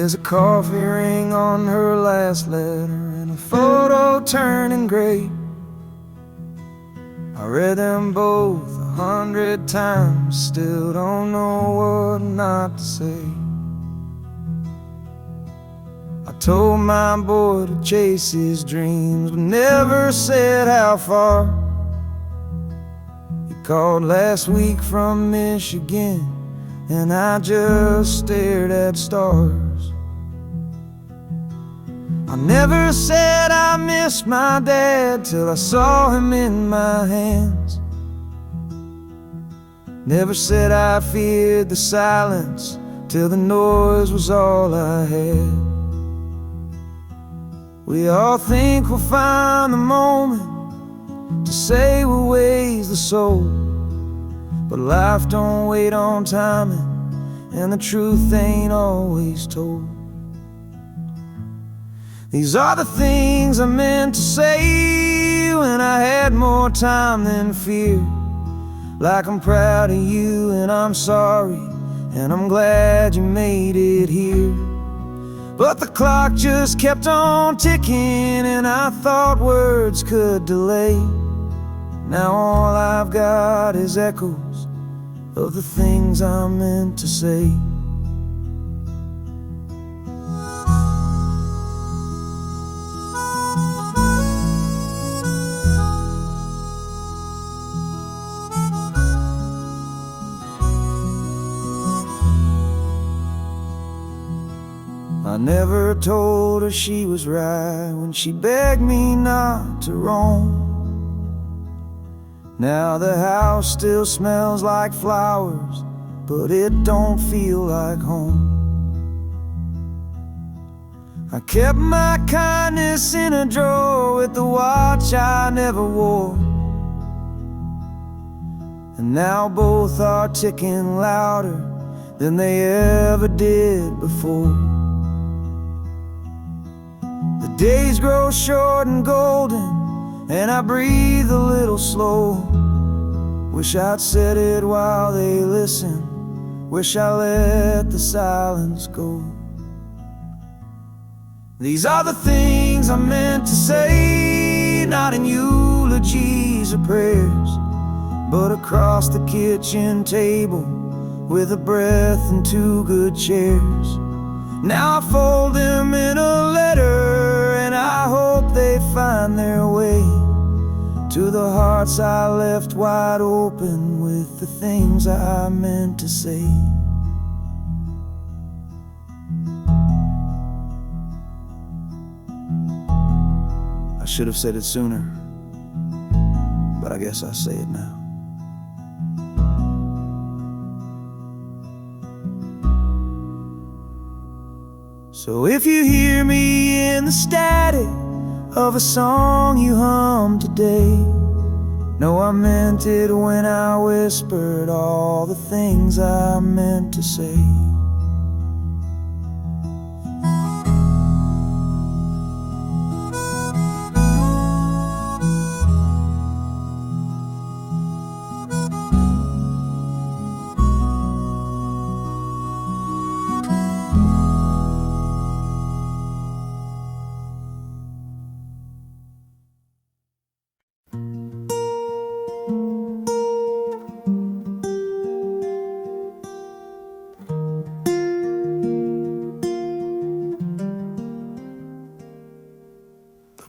There's a coffee ring on her last letter and a photo turning gray. I read them both 100 times, still don't know what not to say. I told my boy to chase his dreams, but never said how far. He called last week from Michigan, and I just stared at stars. I never said I missed my dad till I saw him in my hands. Never said I feared the silence till the noise was all I had. We all think we'll find the moment to say what weighs the soul, but life don't wait on timing, and the truth ain't always told. These are the things I meant to say when I had more time than fear. Like I'm proud of you and I'm sorry, and I'm glad you made it here. But the clock just kept on ticking, and I thought words could delay. Now all I've got is echoes of the things I meant to say. I never told her she was right when she begged me not to roam. Now the house still smells like flowers, but it don't feel like home. I kept my kindness in a drawer with the watch I never wore, and now both are ticking louder than they ever did before. The days grow short and golden, and I breathe a little slow. Wish I'd said it while they listen, wish I let the silence go. These are the things I meant to say, not in eulogies or prayers, but across the kitchen table with a breath and two good chairs. Now I fold them in a letter, and I hope they find their way to the hearts I left wide open with the things I meant to say. I should have said it sooner, but I guess I say it now. So if you hear me in the static of a song you hum today, know I meant it when I whispered all the things I meant to say.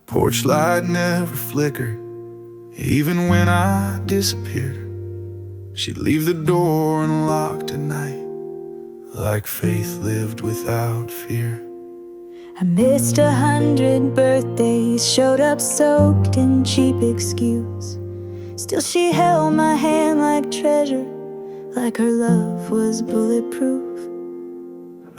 Porch light never flickered, even when I disappeared. She'd leave the door unlocked at night, like faith lived without fear. I missed 100 birthdays, showed up soaked in cheap excuse. Still she held my hand like treasure, like her love was bulletproof.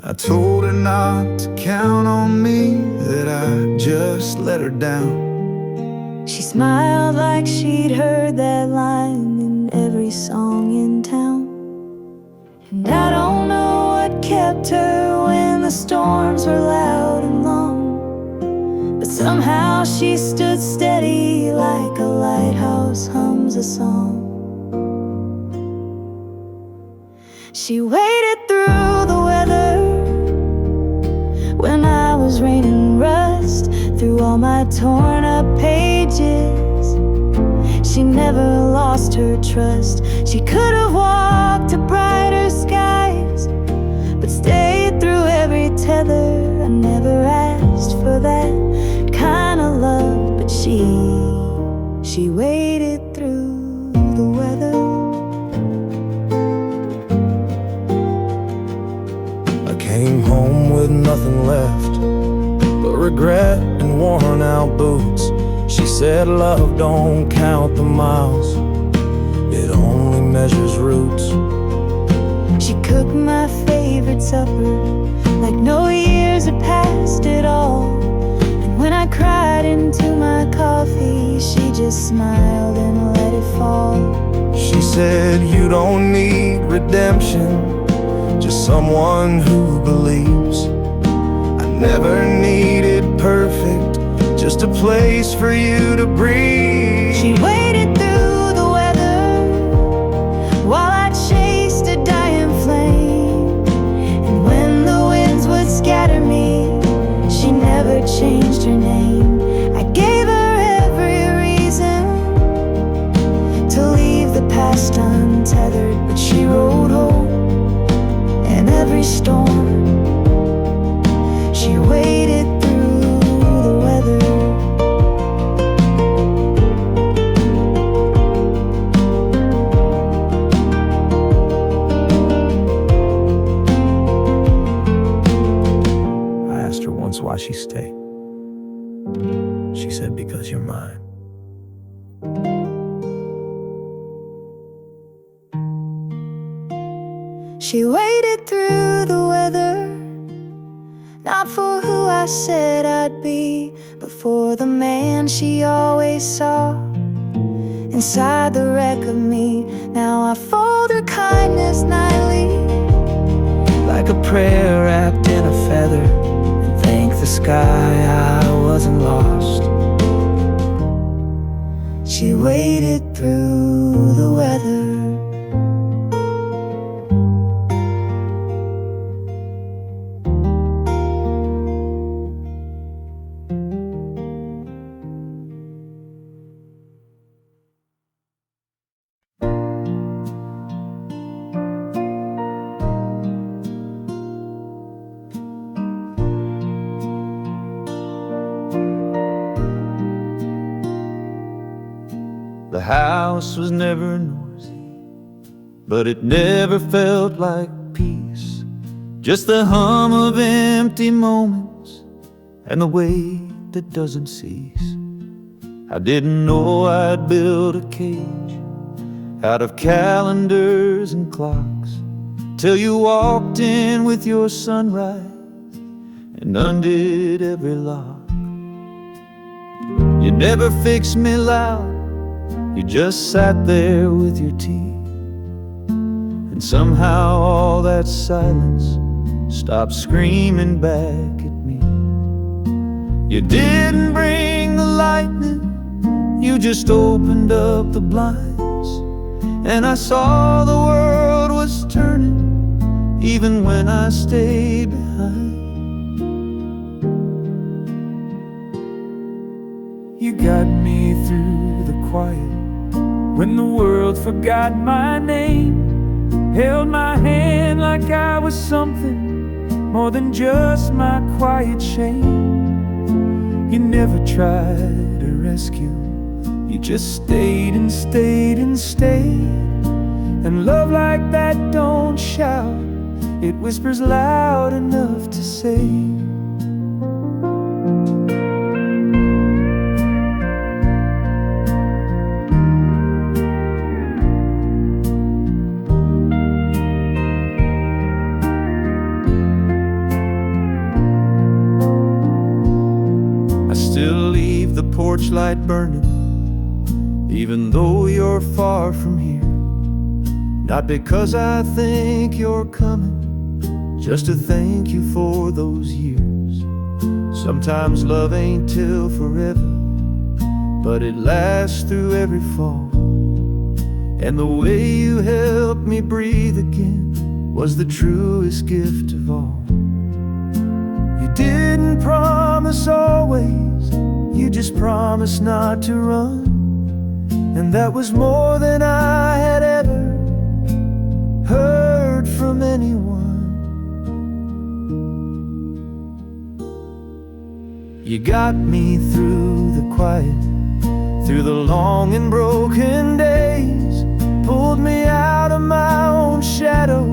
I told her not to count on me, that I just let her down. She smiled like she'd heard that line in every song in town. And I don't know what kept her when the storms were loud and long, but somehow she stood steady like a lighthouse hums a song. She waded through the weather, was raining rust through all my torn up pages. She never lost her trust. She could have walked to brighter skies, but stayed through every tether. I never asked for that kind of love, but she waited through the weather. I came home with nothing left but regret and worn out boots. She said love don't count the miles, it only measures roots. She cooked my favorite supper like no years had passed at all. And when I cried into my coffee, she just smiled and let it fall. She said you don't need redemption, just someone who believes. I never needed perfect, just a place for you to breathe. She waited through the weather while I chased a dying flame. And when the winds would scatter me, she never changed her name. I gave her every reason to leave the past untethered, but she rode home in every storm. She waited through the weather. I asked her once why she stayed. She said, because you're mine. She waited through the weather, not for who I said I'd be, but for the man she always saw inside the wreck of me. Now I fold her kindness nightly, Like a prayer wrapped in a feather, and thank the sky I wasn't lost. she waited through the weather. The house was never noisy, but it never felt like peace. Just the hum of empty moments and the weight that doesn't cease. I didn't know I'd build a cage out of calendars and clocks, till you walked in with your sunrise and undid every lock. You never fixed me loud, you just sat there with your tea, and somehow all that silence stopped screaming back at me. You didn't bring the lightning, you just opened up the blinds, and I saw the world was turning even when I stayed behind. You got me through the quiet when the world forgot my name, held my hand like I was something more than just my quiet shame. You never tried to rescue, you just stayed and stayed and stayed. And love like that don't shout, it whispers loud enough to say. Porch light burning, even though you're far from here. Not because I think you're coming, just to thank you for those years. Sometimes love ain't till forever, but it lasts through every fall. And the way you helped me breathe again was the truest gift of all. You didn't promise always, you just promised not to run. And that was more than I had ever heard from anyone. You got me through the quiet, through the long and broken days, pulled me out of my own shadow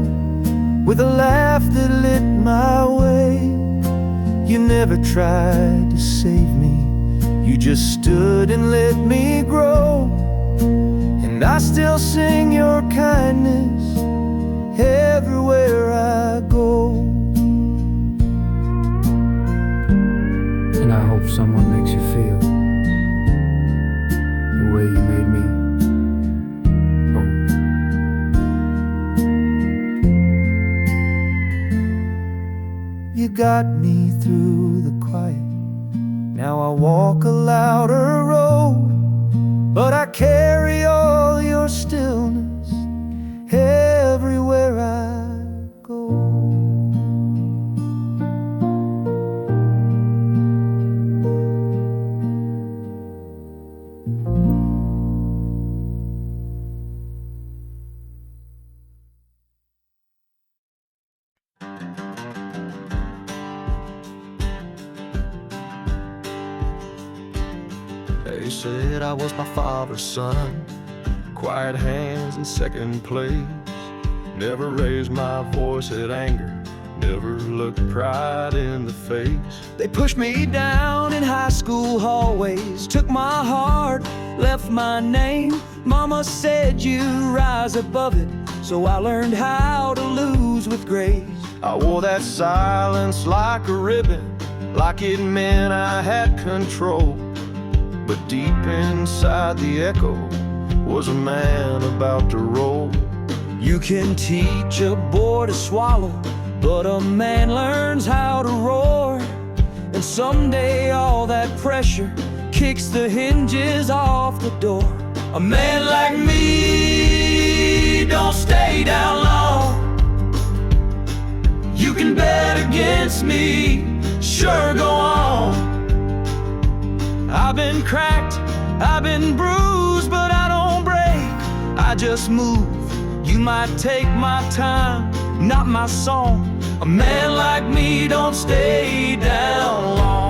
with a laugh that lit my way. You never tried to save me, you just stood and let me grow. And I still sing your kindness everywhere I go. And I hope someone makes you feel the way you made me. You got me through the quiet, now I walk a louder road. But I carry all your stillness everywhere I go. They said I was my father's son, quiet hands in second place. Never raised my voice at anger, never looked pride in the face. They pushed me down in high school hallways, took my heart, left my name. Mama said you rise above it, so I learned how to lose with grace. I wore that silence like a ribbon, like it meant I had control. But deep inside the echo was a man about to roll. You can teach a boy to swallow, but a man learns how to roar. And someday all that pressure kicks the hinges off the door. A man like me don't stay down long. You can bet against me, sure, go on. I've been cracked, I've been bruised, but I don't break, I just move. You might take my time, not my song. A man like me don't stay down long.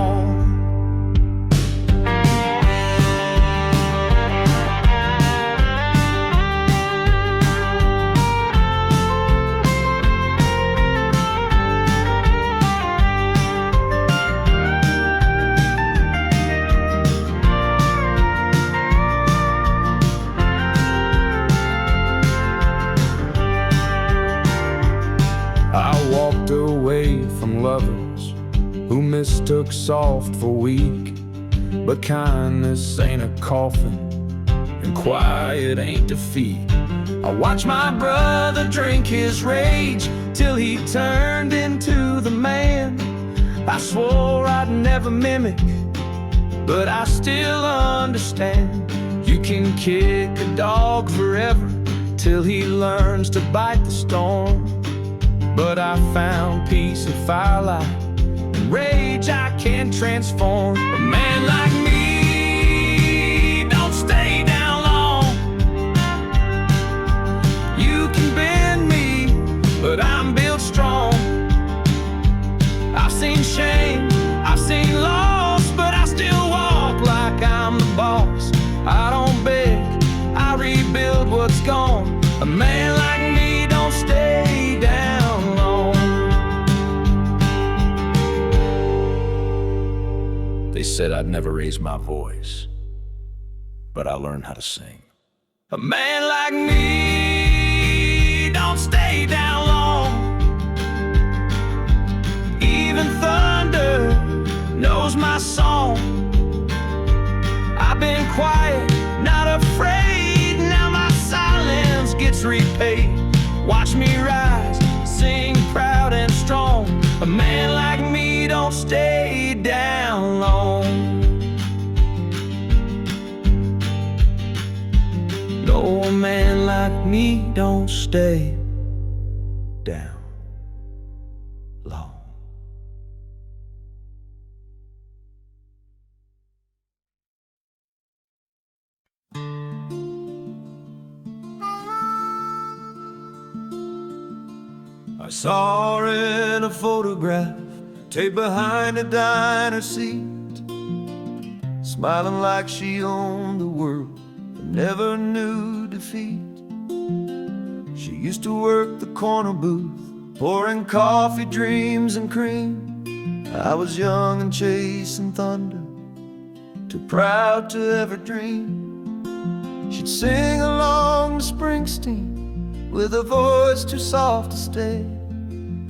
Lovers who mistook soft for weak, but kindness ain't a coffin and quiet ain't defeat. I watched my brother drink his rage till he turned into the man I swore I'd never mimic, but I still understand. You can kick a dog forever till he learns to bite the storm. But I found peace in firelight and rage I can transform. A man like me don't stay down long. You can bend me, but I'm built strong. I've seen shame, I've seen loss, but I still walk like I'm the boss. I don't beg, I rebuild what's gone. A man like me don't stay down. They said I'd never raise my voice, but I learned how to sing. A man like me don't stay down long. Even thunder knows my song. I've been quiet, not afraid. Now my silence gets repaid. Watch me rise, sing proud and strong. A man like me don't stay down long. No, a man like me don't stay down long. I saw her in a photograph taped behind a diner seat, smiling like she owned the world and never knew defeat. She used to work the corner booth, pouring coffee, dreams, and cream. I was young and chasing thunder, too proud to ever dream. She'd sing along to Springsteen with a voice too soft to stay,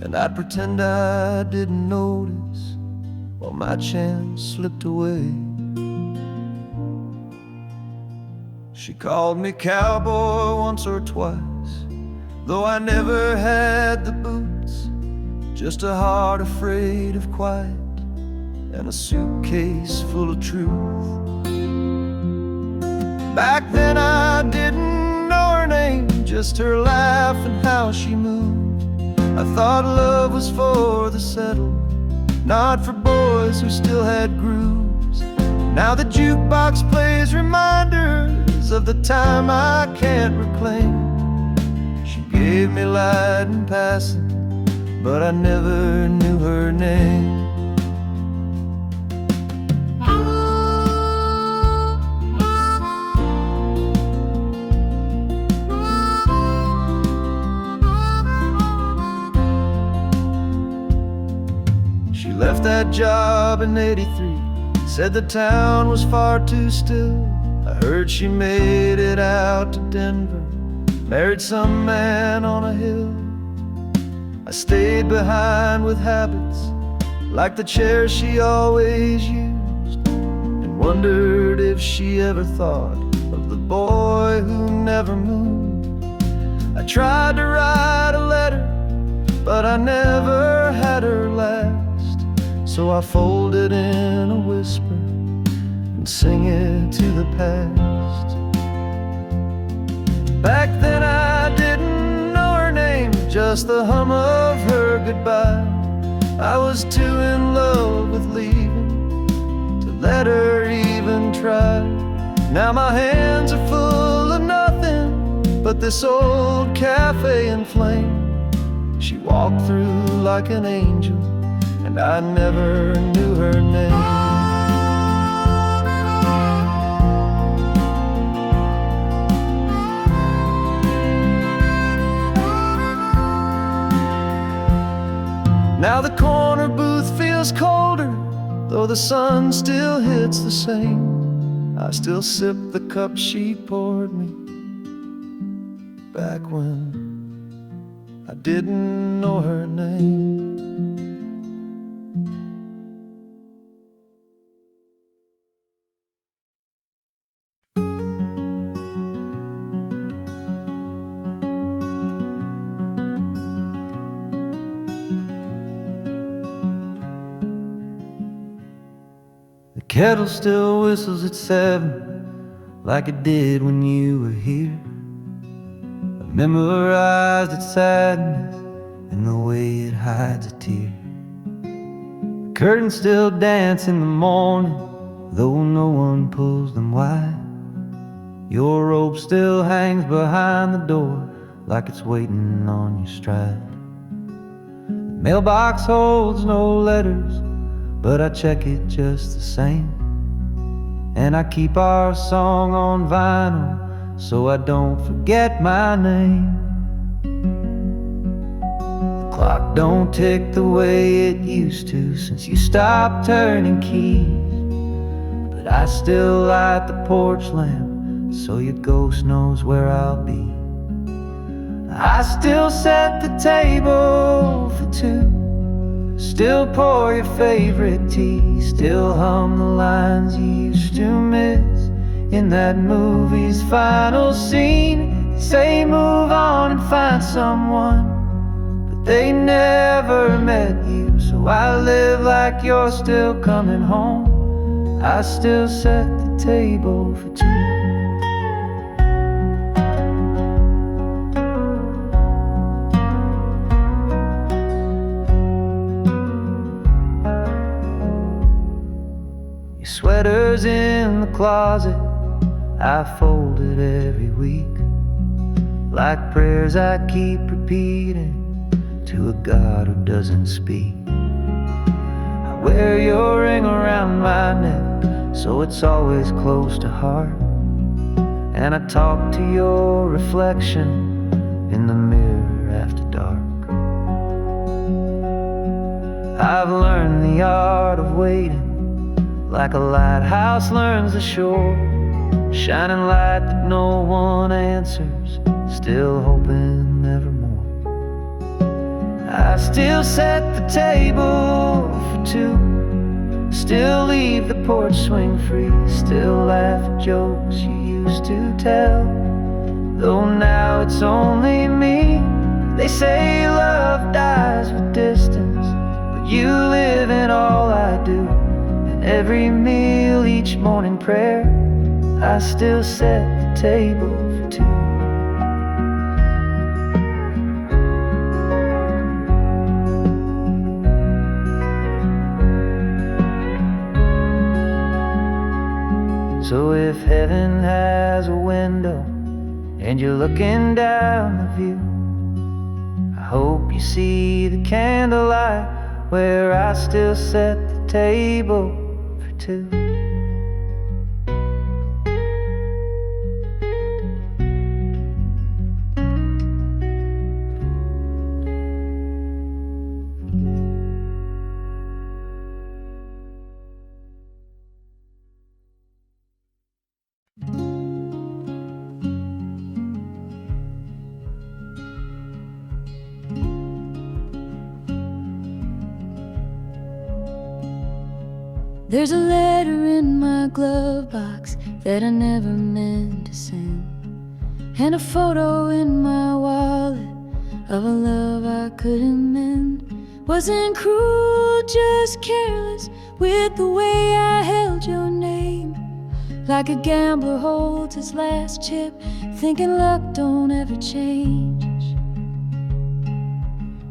and I'd pretend I didn't notice while my chance slipped away. She called me cowboy once or twice, though I never had the boots, just a heart afraid of quiet and a suitcase full of truth. Back then I didn't know her name, just her laugh and how she moved. I thought love was for the settled, not for boys who still had grooves. Now the jukebox plays reminders of the time I can't reclaim. She gave me light in passing, but I never knew her name. She left that job in '83, said the town was far too still. I heard she made it out to Denver, married some man on a hill. I stayed behind with habits like the chair she always used, and wondered if she ever thought of the boy who never moved. I tried to write a letter, but I never had her last, so I fold it in a whisper and sing it to the past. Back then I didn't know her name, just the hum of her goodbye. I was too in love with leaving to let her even try. Now my hands are full of nothing but this old cafe in flame. She walked through like an angel, and I never knew her name. Now the corner booth feels colder, though the sun still hits the same. I still sip the cup she poured me back when I didn't know her name. The kettle still whistles at 7, like it did when you were here. I memorized its sadness and the way it hides a tear. The curtains still dance in the morning, though no one pulls them wide. Your robe still hangs behind the door, like it's waiting on your stride. The mailbox holds no letters, but I check it just the same. And I keep our song on vinyl so I don't forget my name. The clock don't tick the way it used to since you stopped turning keys, but I still light the porch lamp so your ghost knows where I'll be. I still set the table for two, still pour your favorite tea, still hum the lines you used to miss in that movie's final scene. They say move on and find someone, but they never met you, so I live like you're still coming home. I still set the table for two. Sweaters in the closet I folded every week, like prayers I keep repeating to a God who doesn't speak. I wear your ring around my neck, so it's always close to heart. And I talk to your reflection in the mirror after dark. I've learned the art of waiting, like a lighthouse learns the shore, shining light that no one answers, still hoping nevermore. I still set the table for two, still leave the porch swing free, still laugh at jokes you used to tell, though now it's only me. They say love dies with distance, but you live in all I do. And every meal, each morning prayer, I still set the table for two. So if heaven has a window and you're looking down the view, I hope you see the candlelight where I still set the table for two. There's a letter in my glove box that I never meant to send, and a photo in my wallet of a love I couldn't mend. Wasn't cruel, just careless with the way I held your name, like a gambler holds his last chip, thinking luck don't ever change.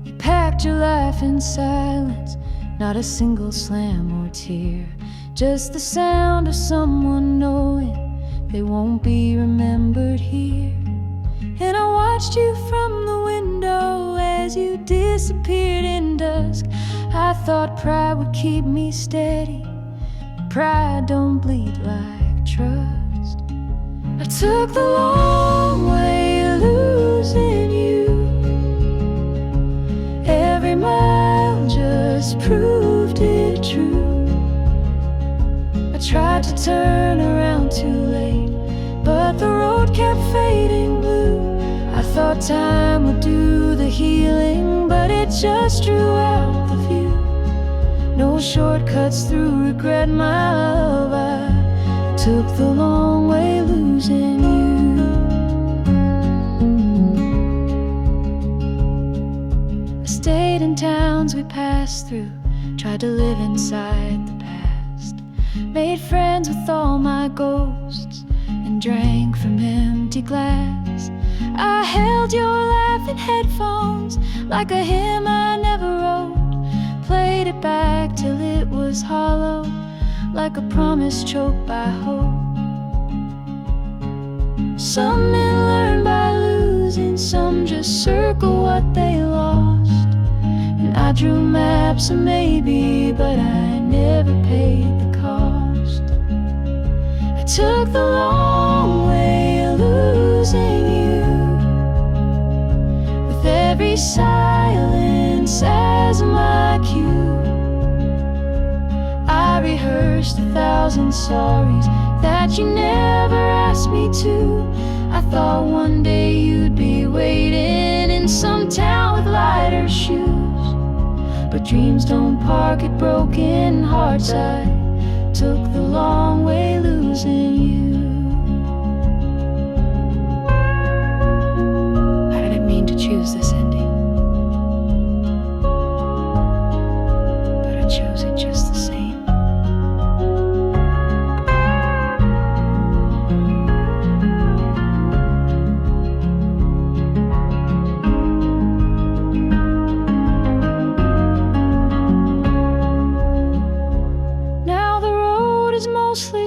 You packed your life in silence, not a single slam or tear, just the sound of someone knowing they won't be remembered here. And I watched you from the window as you disappeared in dusk. I thought pride would keep me steady, but pride don't bleed like trust. I took the long way losing you. Every mile just proved it true. I tried to turn around too late, but the road kept fading blue. I thought time would do the healing, but it just drew out the view. No shortcuts through regret, my love. I took the long way losing you. I stayed in towns we passed through, tried to live inside the past, made friends with all my ghosts, and drank from empty glass. I held your laugh in headphones like a hymn I never wrote, played it back till it was hollow, like a promise choked by hope. Some men learn by losing, some just circle what they lost. And I drew maps of maybe, but I never paid the cost. I took the long way losing you, with every silence as my cue. I rehearsed 1,000 sorries that you never asked me to. I thought one day you'd be waiting in some town with lighter shoes, but dreams don't park at broken hearts. I took the long way losing you. I didn't mean to choose this ending, but I chose it just the same.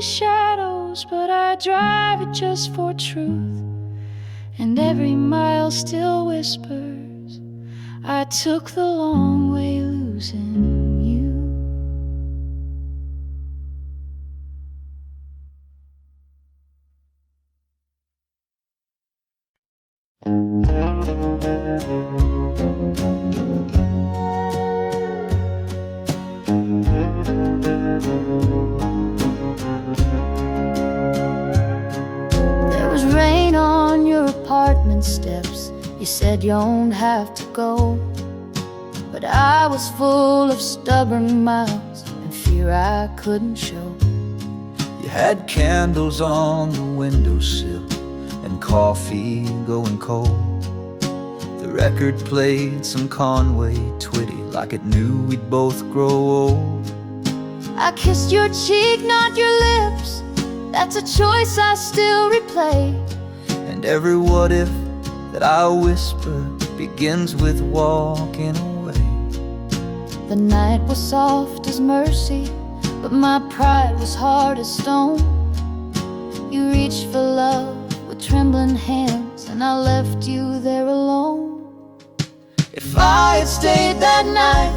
Shadows, but I drive it just for truth, and every mile still whispers, I took the long way losing you. There was rain on your apartment steps. You said you don't have to go, but I was full of stubborn mouths and fear I couldn't show. You had candles on the windowsill and coffee going cold. The record played some Conway Twitty like it knew we'd both grow old. I kissed your cheek, not your lips. That's a choice I still replay. And every what if that I whisper begins with walking away. The night was soft as mercy, but my pride was hard as stone. You reached for love with trembling hands, and I left you there alone. If I had stayed that night,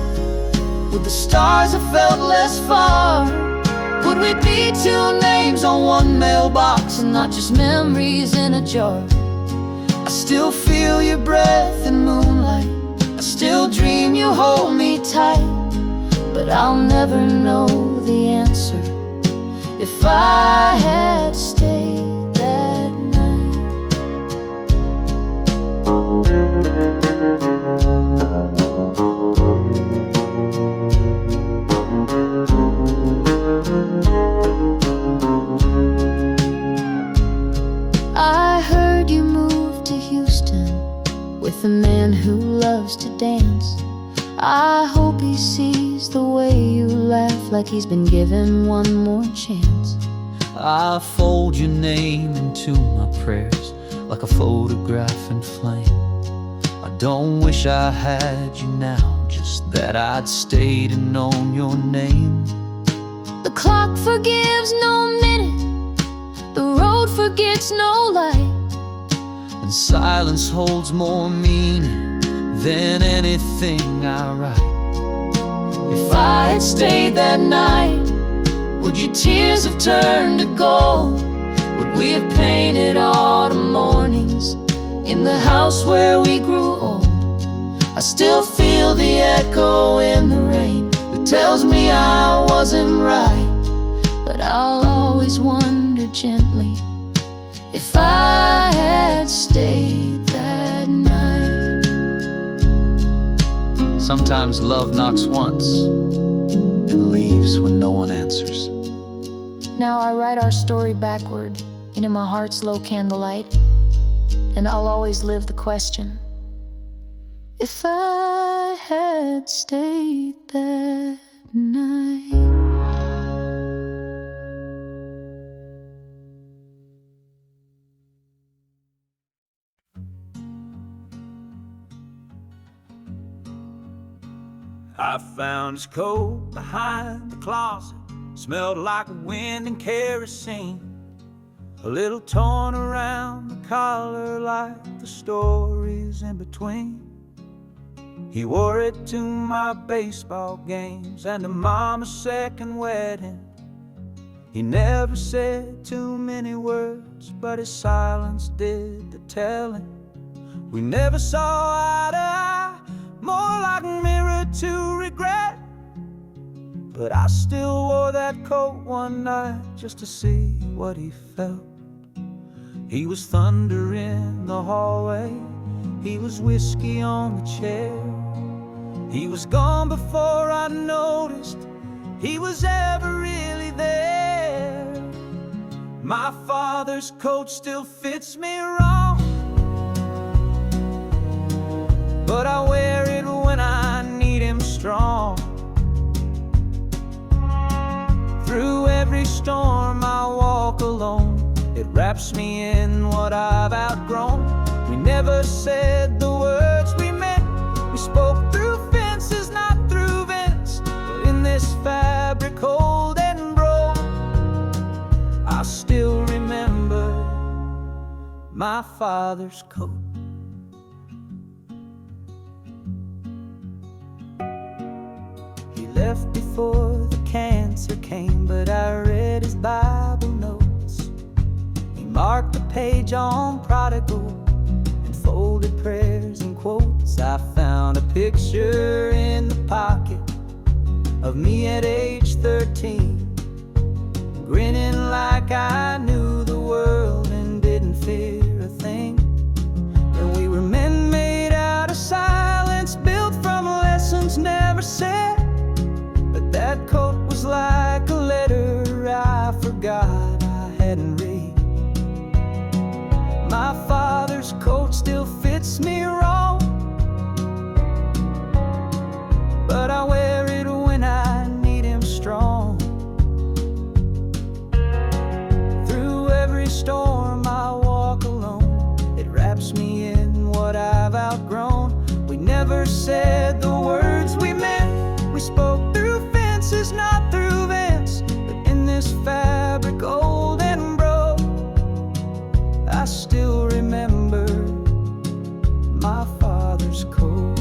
would the stars have felt less far? Would we be two names on one mailbox and not just memories in a jar? I still feel your breath in moonlight, I still dream you hold me tight, but I'll never know the answer if I had stayed that night. I heard you moved to Houston with a man who loves to dance. I hope he sees the way you laugh like he's been given one more chance. I fold your name into my prayers like a photograph in flame. I don't wish I had you now, just that I'd stayed and known your name. The clock forgives no minute, the road forgets no light, And silence holds more meaning than anything I write. if I had stayed that night, would your tears have turned to gold? Would we have painted autumn mornings in the house where we grew old? I still feel the echo in the rain that tells me I wasn't right, but I'll always wonder gently if I had stayed that night. Sometimes love knocks once and leaves when no one answers. Now I write our story backward into my heart's low candlelight, and I'll always live the question: if I had stayed that night. I found his coat behind the closet, smelled like wind and kerosene, a little torn around the collar like the stories in between. He wore it to my baseball games and to Mama's second wedding. He never said too many words, but his silence did the telling. We never saw eye to eye, more like mirror to regret, but I still wore that coat one night just to see what he felt. He was thunder in the hallway, he was whiskey on the chair. He was gone before I noticed he was ever really there. My father's coat still fits me wrong, but I wear it when I need him strong. Through every storm I walk alone, it wraps me in what I've outgrown. We never said the words we meant, we spoke through fences, not through vents. But in this fabric cold and broke, I still remember my father's coat. left before the cancer came, but I read his Bible notes. He marked a page on prodigal and folded prayers and quotes. I found a picture in the pocket of me at age 13, grinning like I knew the world and didn't fear a thing. And we were men made out of silence, built from lessons never said. But that coat was like a letter I forgot I hadn't read. My father's coat still fits me wrong, but I wear it when I need him strong. Through every storm I walk alone, it wraps me in what I've outgrown. We never said the words we meant, we spoke through fences, not through vents. But in this fabric old and broke, I still remember my father's coat.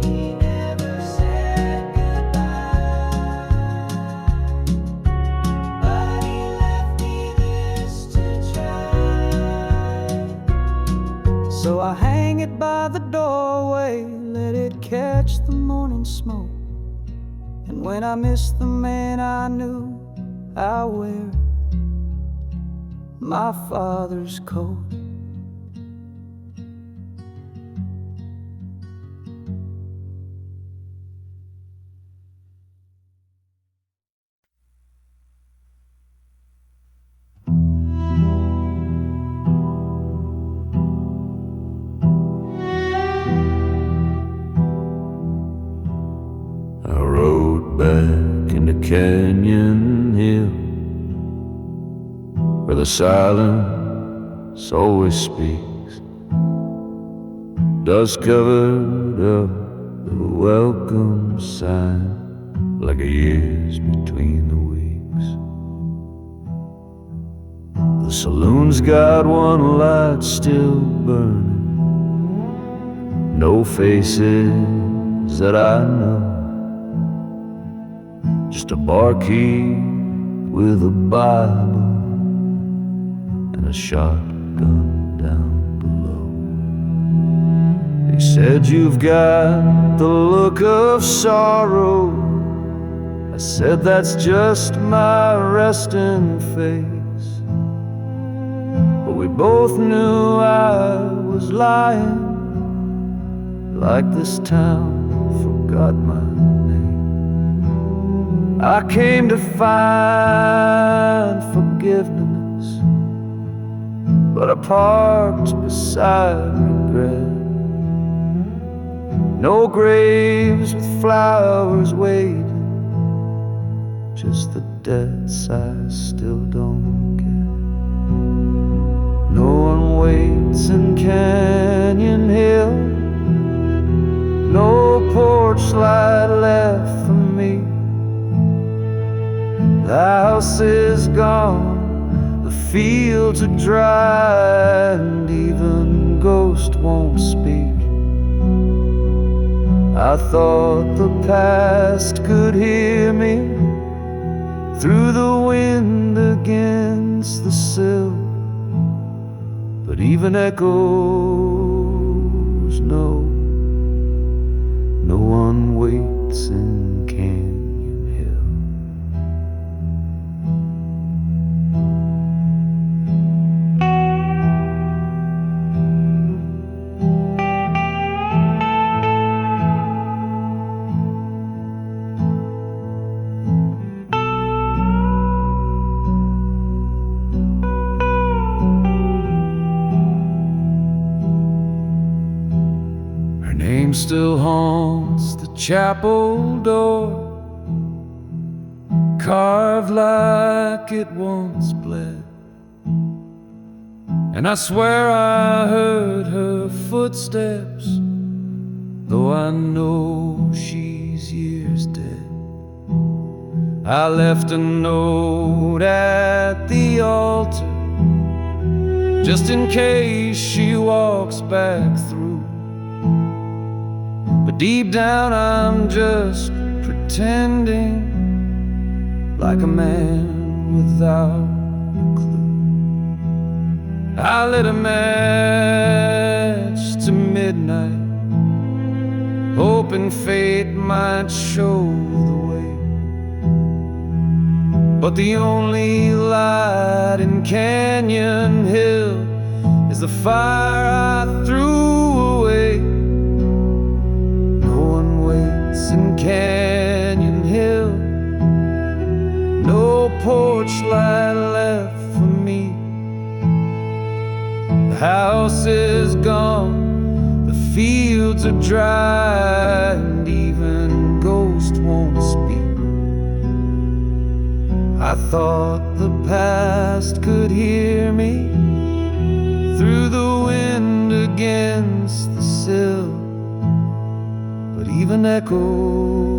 He never said goodbye, but he left me this to try. So I hang it by the doorway, let it catch the morning smoke. And when I miss the man I knew, I wear my father's coat. I rode back into Canyon Hill, where the silence always speaks. Dust covered up the welcome sign, like a year's between the weeks. The saloon's got one light still burning, no faces that I know, just a barkeep with a Bible and a shotgun down below. He said, "You've got the look of sorrow." I said, "That's just my resting face." But we both knew I was lying, like this town forgot my name. I came to find forgiveness, but I parked beside regret. No graves with flowers waiting, just the debts I still don't get. No one waits in Canyon Hill, no porch light left for me. The house is gone, the fields are dry, and even ghosts won't speak. I thought the past could hear me through the wind against the sill, but even echoes know no one waits in Canyon Hill. Her name still haunts the chapel door, carved like it once bled. And I swear I heard her footsteps, though I know she's years dead. I left a note at the altar, just in case she walks back through. but deep down I'm just pretending, like a man without a clue. I lit a match to midnight, hoping fate might show the way. But the only light in Canyon Hill is the fire I threw away. No one waits in Canyon Hill, no porch light left for me. The house is gone, the fields are dry, and even ghosts won't speak. I thought the past could hear me through the wind against the sill, but even echoes